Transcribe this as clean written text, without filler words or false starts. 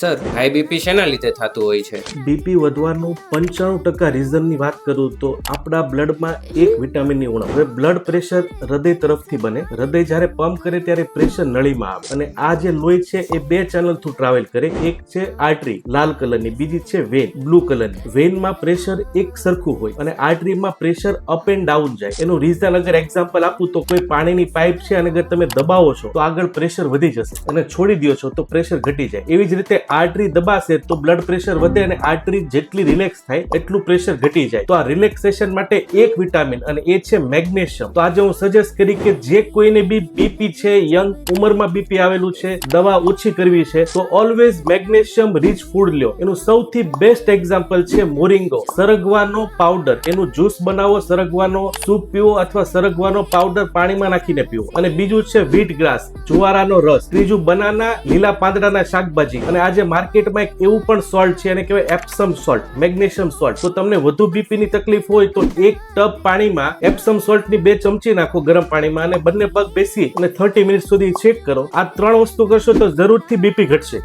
Sir high BP શેના લીધે થતું હોય છે? બીપી વધવાનું 95% રીઝનની વાત કરું તો આપણા બ્લડમાં એક વિટામિનની ઉણપ. હવે બ્લડ પ્રેશર હૃદય તરફથી બને. હૃદય જ્યારે પંપ કરે ત્યારે પ્રેશર નળીમાં આવે અને આ જે લોહી છે એ બે ચેનલ થ્રુ ટ્રાવેલ કરે. એક છે આર્ટરી લાલ કલરની, બીજી છે વેન બ્લુ કલરની. વેનમાં પ્રેશર એક સરખું હોય અને આર્ટરીમાં પ્રેશર અપ એન્ડ ડાઉન જાય. એનું રીઝન અગર એક્ઝામ્પલ આપું તો કોઈ પાણીની પાઇપ છે અને અગર તમે દબાવો છો તો આગળ પ્રેશર વધી જશે અને છોડી દો છો તો પ્રેશર ઘટી જાય. એવી જ રીતે આર્ટરી દબાશે તો બ્લડ પ્રેશર વધે અને આર્ટરી જેટલી રિલેક્સ થાય એટલું પ્રેશર ઘટી જાય. તો આ રિલેક્સેશન માટે એક વિટામિન અને એ છે મેગ્નેશિયમ. તો આજે હું સજેસ્ટ કરી કે જે કોઈને બી બીપી છે, યંગ ઉંમરમાં બીપી આવેલું છે, દવા ઓછી કરવી છે તો ઓલવેઝ મેગ્નેશિયમ રીચ ફૂડ લ્યો. એનું સૌથી બેસ્ટ એક્ઝામ્પલ છે મોરિંગો, સરગવાનો પાવડર. એનું જ્યુસ બનાવો, સરગવાનો સૂપ પીવો અથવા સરગવાનો પાવડર પાણીમાં નાખીને પીવો. અને બીજું છે વ્હીટ ગ્રાસ, જુવારાનો રસ. ત્રીજું બનાના, લીલા પાંદડાના શાકભાજી. અને આજે માર્કેટમાં એક એવું પણ સોલ્ટ છે એને કહેવાય એપ્સમ સોલ્ટ, મેગ્નેશિયમ સોલ્ટ. તો તમને વધુ બીપી ની તકલીફ હોય તો એક ટબ પાણીમાં એપ્સમ સોલ્ટ ની 2 ચમચી નાખો ગરમ પાણીમાં અને બંને પગ બેસી અને 30 મિનિટ સુધી ચેક કરો. આ 3 વસ્તુ કરશો તો જરૂરથી બીપી ઘટશે.